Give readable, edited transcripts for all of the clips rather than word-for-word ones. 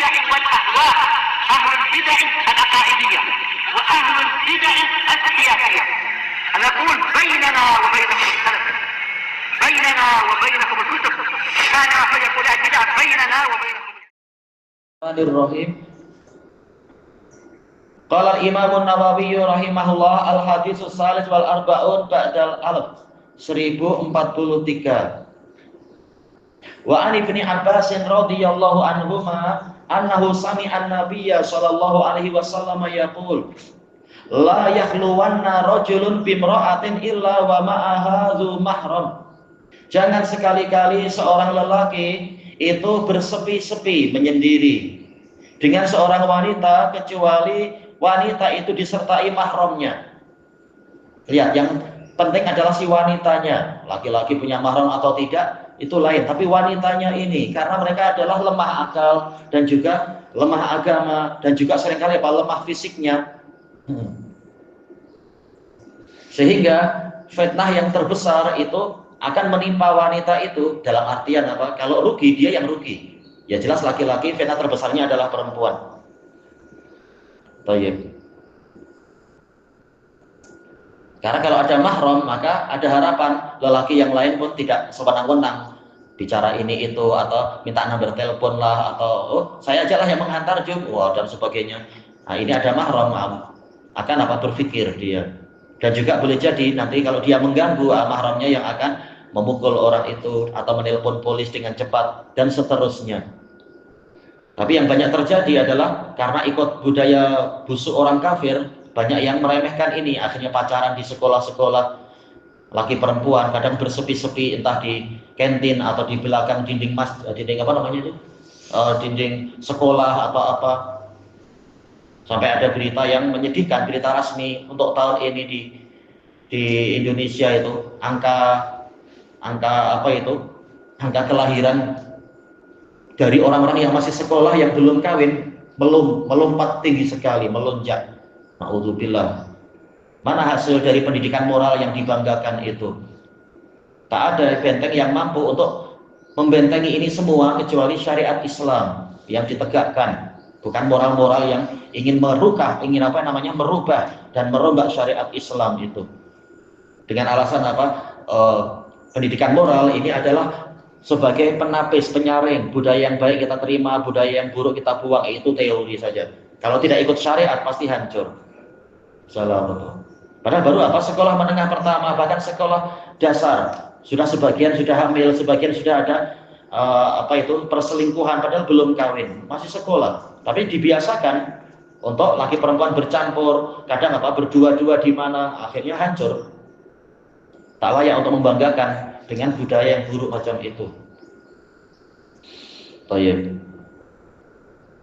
البدع والأهواء، أهل البدع العقائدية وأهل البدع السياسية. نقول بيننا وبينكم السلف، بيننا وبينكم الكتب، كان فيقول البدع بيننا وبينكم. Bismillahirrahmanirrahim. Qala al-Imam an-Nawawi rahimahullah al-haditsus salis wal arba'un ba'dal alf 1043. Wa an Ibni Abbas radhiyallahu anhuma annahu sami'a an-nabiyya sallallahu alaihi wasallam yaqul la yakhluwanna rajulun bimra'atin illa wa ma'aha dzu mahram. Jangan sekali-kali seorang lelaki itu bersepi-sepi menyendiri dengan seorang wanita kecuali wanita itu disertai mahramnya. Lihat, yang penting adalah si wanitanya. Laki-laki punya mahram atau tidak itu lain, tapi wanitanya ini karena mereka adalah lemah akal dan juga lemah agama dan juga seringkali lemah fisiknya. Sehingga fitnah yang terbesar itu akan menimpa wanita itu dalam artian apa? Kalau rugi dia yang rugi. Ya jelas laki-laki fitnah terbesarnya adalah perempuan. Baik. Karena kalau ada mahram maka ada harapan lelaki yang lain pun tidak sewenang-wenang bicara ini itu atau minta nomor telepon lah atau oh saya aja lah yang menghantar dan sebagainya. Nah ini ada mahram akan apa berpikir dia. Dan juga boleh jadi nanti kalau dia mengganggu mahramnya yang akan memukul orang itu atau menelpon polis dengan cepat dan seterusnya. Tapi yang banyak terjadi adalah karena ikut budaya busuk orang kafir, banyak yang meremehkan ini, akhirnya pacaran di sekolah-sekolah, laki perempuan kadang bersepi-sepi entah di kantin atau di belakang dinding dinding apa namanya itu, dinding sekolah atau apa. Sampai ada berita yang menyedihkan, berita rasmi untuk tahun ini di Indonesia itu angka kelahiran dari orang-orang yang masih sekolah yang belum kawin melompat tinggi sekali, melonjak. Na'udzubillah. Mana hasil dari pendidikan moral yang dibanggakan itu? Tak ada benteng yang mampu untuk membentengi ini semua kecuali syariat Islam yang ditegakkan, bukan moral-moral yang ingin merubah dan merombak syariat Islam itu. Dengan alasan apa? Pendidikan moral ini adalah sebagai penapis, penyaring budaya yang baik kita terima, budaya yang buruk kita buang, itu teori saja. Kalau tidak ikut syariat pasti hancur. Salam. Padahal baru apa? Sekolah menengah pertama, bahkan sekolah dasar sudah sebagian sudah hamil, sebagian sudah ada perselingkuhan padahal belum kawin, masih sekolah. Tapi dibiasakan untuk laki perempuan bercampur, kadang berdua-dua di mana, akhirnya hancur. Tak layak untuk membanggakan dengan budaya yang buruk macam itu. Baik.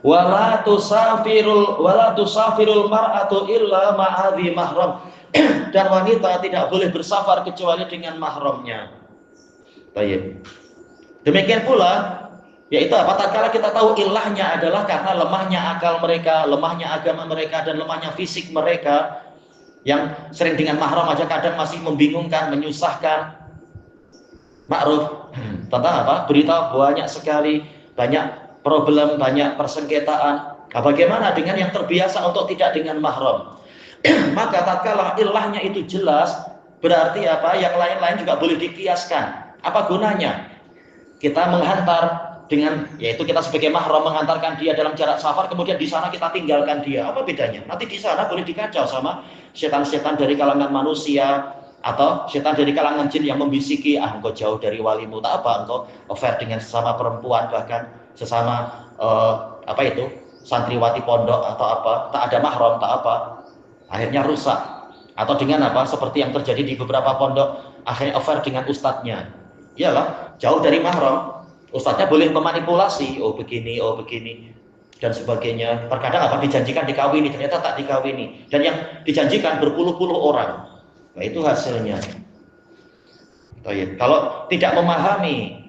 Wala tusafirul mar'atu illa ma'adhi mahram. Dan wanita tidak boleh bersafar kecuali dengan mahramnya. Baik. Demikian pula yaitu apa? Tatkala kita tahu ilahnya adalah karena lemahnya akal mereka, lemahnya agama mereka dan lemahnya fisik mereka yang sering dengan mahram aja kadang masih membingungkan, menyusahkan. Ma'ruf tentang apa? Berita banyak sekali, banyak problem, banyak persengketaan. Nah, bagaimana dengan yang terbiasa untuk tidak dengan mahram? Maka tatkala ilahnya itu jelas, berarti apa? Yang lain-lain juga boleh dikiaskan. Apa gunanya? Kita menghantar dengan, yaitu kita sebagai mahram menghantarkan dia dalam jarak safar, kemudian di sana kita tinggalkan dia. Apa bedanya? Nanti di sana boleh dikacau sama setan-setan dari kalangan manusia atau setan dari kalangan jin yang membisiki, engkau jauh dari walimu, tak apa, engkau affair dengan sesama perempuan, bahkan sesama santriwati pondok atau apa, tak ada mahram, tak apa, akhirnya rusak. Atau dengan apa, seperti yang terjadi di beberapa pondok, akhirnya affair dengan ustadznya. Iyalah, jauh dari mahram, ustadznya boleh memanipulasi, oh begini dan sebagainya. Terkadang dijanjikan dikawini, ternyata tak dikawini, dan yang dijanjikan berpuluh-puluh orang. Nah, itu hasilnya. Kalau tidak memahami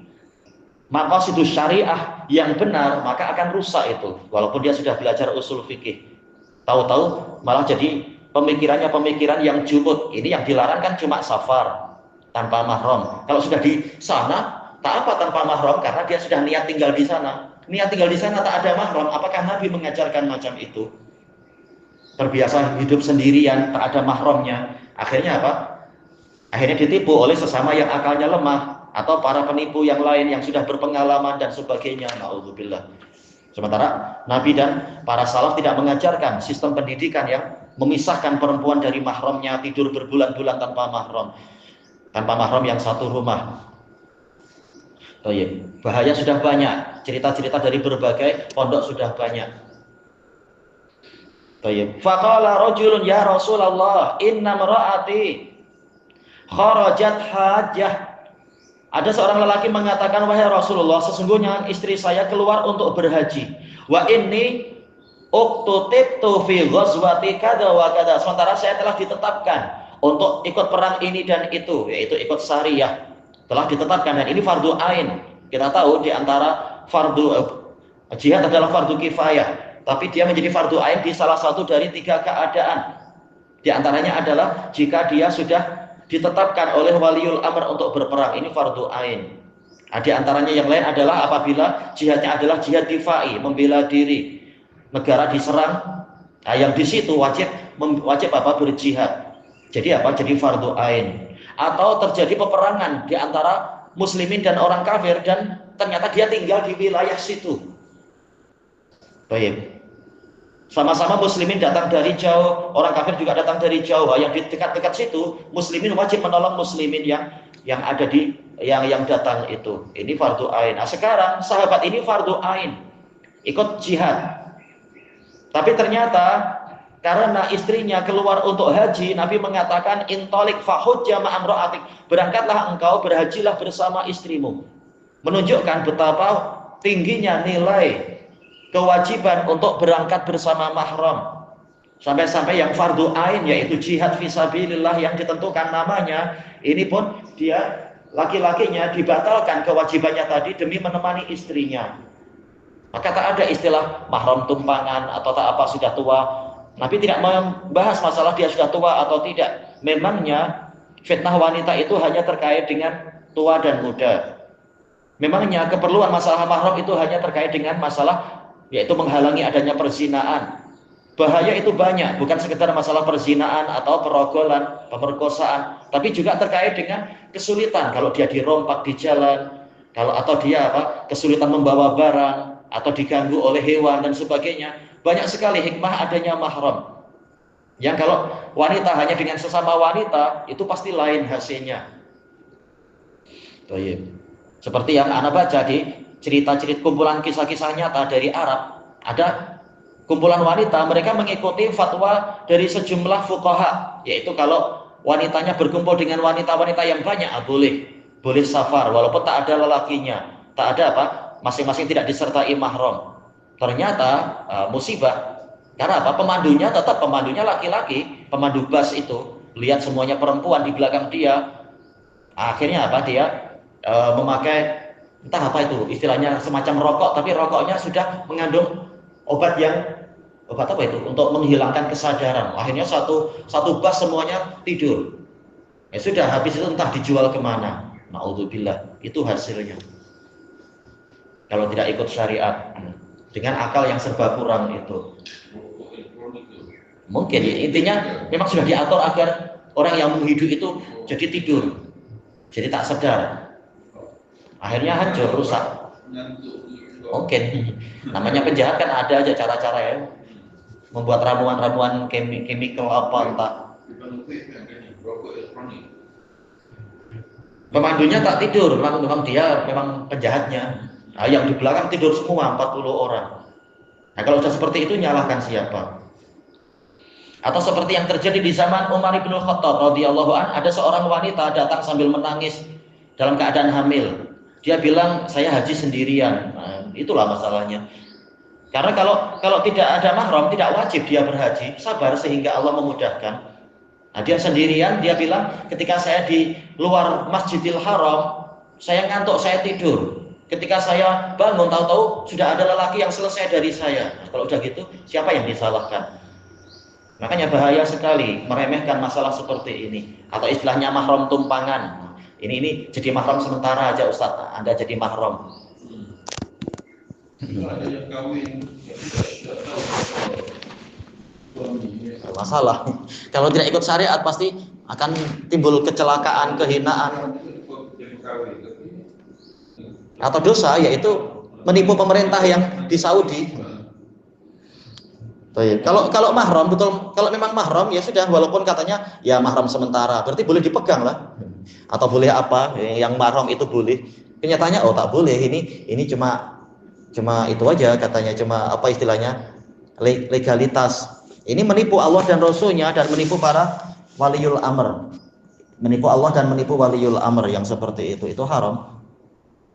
maqasidus syariah yang benar, maka akan rusak itu. Walaupun dia sudah belajar usul fikih, tahu-tahu malah jadi pemikiran yang jumud. Ini yang dilarang kan cuma safar tanpa mahram. Kalau sudah di sana, tak apa tanpa mahram karena dia sudah niat tinggal di sana. niat tinggal di sana tak ada mahram, apakah Nabi mengajarkan macam itu? Terbiasa hidup sendirian, tak ada mahramnya. Akhirnya apa? Akhirnya ditipu oleh sesama yang akalnya lemah atau para penipu yang lain yang sudah berpengalaman dan sebagainya. Na'udzubillah. Sementara Nabi dan para salaf tidak mengajarkan sistem pendidikan yang memisahkan perempuan dari mahramnya, tidur berbulan-bulan tanpa mahram yang satu rumah. Bahaya sudah banyak, cerita-cerita dari berbagai pondok sudah banyak. Faqala rajulun ya Rasulullah, inna mar'ati kharajat hajjah. Ada seorang lelaki mengatakan, wahai Rasulullah, sesungguhnya istri saya keluar untuk berhaji. Wa inni uktutibtu fi ghazwati kada wa kada. Sementara saya telah ditetapkan untuk ikut perang ini dan itu, yaitu ikut syariah. Telah ditetapkan, dan ini fardu ain. Kita tahu di antara jihad adalah fardu kifayah, tapi dia menjadi fardu ain di salah satu dari 3 keadaan. Di antaranya adalah jika dia sudah ditetapkan oleh waliul amr untuk berperang, ini fardu ain. Di antaranya yang lain adalah apabila jihadnya adalah jihad difai, membela diri, negara diserang, yang di situ wajib berjihad. Jadi Jadi fardu ain. Atau terjadi peperangan di antara muslimin dan orang kafir dan ternyata dia tinggal di wilayah situ. Baik. Sama-sama muslimin datang dari jauh, orang kafir juga datang dari jauh. Yang di dekat-dekat situ, muslimin wajib menolong muslimin yang ada di yang datang itu. Ini fardu ain. Nah, sekarang sahabat ini fardu ain, ikut jihad. Tapi ternyata karena istrinya keluar untuk haji, Nabi mengatakan intolik fahujja ma'amra'atik, berangkatlah engkau, berhajilah bersama istrimu. Menunjukkan betapa tingginya nilai kewajiban untuk berangkat bersama mahram. Sampai-sampai yang fardu ain, yaitu jihad fisabilillah yang ditentukan namanya, ini pun dia laki-lakinya dibatalkan kewajibannya tadi demi menemani istrinya. Maka tak ada istilah mahram tumpangan atau tak apa sudah tua. Nabi tidak membahas masalah dia sudah tua atau tidak. Memangnya fitnah wanita itu hanya terkait dengan tua dan muda. Memangnya keperluan masalah mahram itu hanya terkait dengan masalah yaitu menghalangi adanya perzinaan. Bahaya itu banyak, bukan sekedar masalah perzinaan atau perogolan, pemerkosaan, tapi juga terkait dengan kesulitan kalau dia dirompak di jalan, atau dia kesulitan membawa barang atau diganggu oleh hewan dan sebagainya. Banyak sekali hikmah adanya mahram. Yang kalau wanita hanya dengan sesama wanita, itu pasti lain hasilnya. Seperti yang Anda baca di cerita-cerita kumpulan kisah-kisah nyata dari Arab, ada kumpulan wanita, mereka mengikuti fatwa dari sejumlah fuqaha, yaitu kalau wanitanya berkumpul dengan wanita-wanita yang banyak, boleh safar, walaupun tak ada lelakinya, tak ada masing-masing tidak disertai mahram. Ternyata musibah, karena pemandunya tetap pemandunya laki-laki, pemandu bus itu, lihat semuanya perempuan di belakang dia, akhirnya dia memakai entah apa itu istilahnya semacam rokok, tapi rokoknya sudah mengandung obat apa itu untuk menghilangkan kesadaran. Akhirnya satu bus semuanya tidur. Sudah habis itu entah dijual kemana. Na'udzubillah, itu hasilnya. Kalau tidak ikut syariat dengan akal yang serba kurang itu. Mungkin intinya memang sudah diatur agar orang yang menghidup itu jadi tidur, jadi tak sadar. Akhirnya hancur, rusak. Mungkin namanya penjahat kan ada aja cara-cara ya, membuat ramuan-ramuan chemical apa entah. Pemandunya tak tidur, memang dia memang penjahatnya. Yang di belakang tidur semua 40 orang. Nah, kalau sudah seperti itu nyalahkan siapa? Atau seperti yang terjadi di zaman Umar bin Khattab radhiyallahu an, ada seorang wanita datang sambil menangis dalam keadaan hamil. Dia bilang, saya haji sendirian. Nah, itulah masalahnya. Karena kalau tidak ada mahram, tidak wajib dia berhaji. Sabar sehingga Allah memudahkan. Nah, dia sendirian, dia bilang, ketika saya di luar Masjidil Haram, saya ngantuk, saya tidur. Ketika saya bangun, tahu-tahu sudah ada lelaki yang selesai dari saya. Nah, kalau udah gitu, siapa yang disalahkan? Makanya bahaya sekali meremehkan masalah seperti ini. Atau istilahnya mahram tumpangan. Ini jadi mahram sementara aja Ustaz, Anda jadi mahram. Kalau ada yang kawin, ya tidak tahu suaminya. Masalah. Kalau tidak ikut syariat pasti akan timbul kecelakaan, kehinaan, atau dosa, yaitu menipu pemerintah yang di Saudi. Kalau mahram betul, kalau memang mahram ya sudah, walaupun katanya ya mahram sementara, berarti boleh dipegang lah, atau boleh apa, yang mahram itu boleh. Kenyataannya oh tak boleh, ini cuma itu aja katanya, cuma apa istilahnya, legalitas. Ini menipu Allah dan Rasulnya dan menipu para waliul amr, menipu Allah dan menipu waliul amr yang seperti itu haram.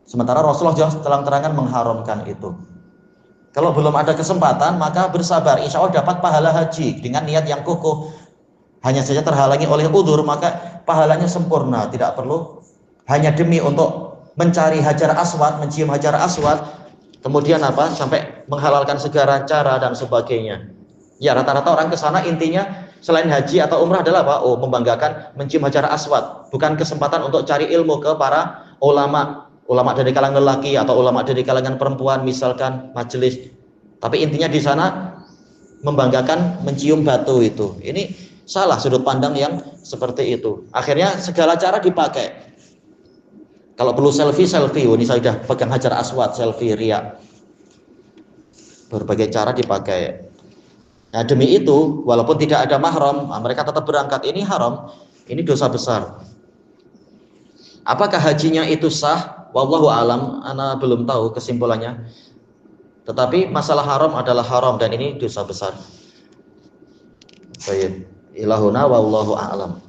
Sementara Rasulullah jelas terang-terangan mengharamkan itu. Kalau belum ada kesempatan maka bersabar, insya Allah dapat pahala haji dengan niat yang kokoh. Hanya saja terhalangi oleh udzur, maka pahalanya sempurna, tidak perlu hanya demi untuk mencari hajar aswad, mencium hajar aswad, kemudian apa sampai menghalalkan segala cara dan sebagainya. Ya rata-rata orang ke sana intinya selain haji atau umrah adalah apa? Oh, membanggakan mencium hajar aswad, bukan kesempatan untuk cari ilmu ke para ulama dari kalangan lelaki atau ulama dari kalangan perempuan, misalkan majelis. Tapi intinya di sana membanggakan mencium batu itu. Ini salah sudut pandang yang seperti itu. Akhirnya segala cara dipakai. Kalau perlu selfie, ini saya sudah pegang hajar aswad, selfie riya. Berbagai cara dipakai. Nah demi itu, walaupun tidak ada mahram, mereka tetap berangkat. Ini haram, ini dosa besar. Apakah hajinya itu sah? Wallahu alam, ana belum tahu kesimpulannya. Tetapi masalah haram adalah haram dan ini dosa besar. Baik, ilahuna wallahu a'lam.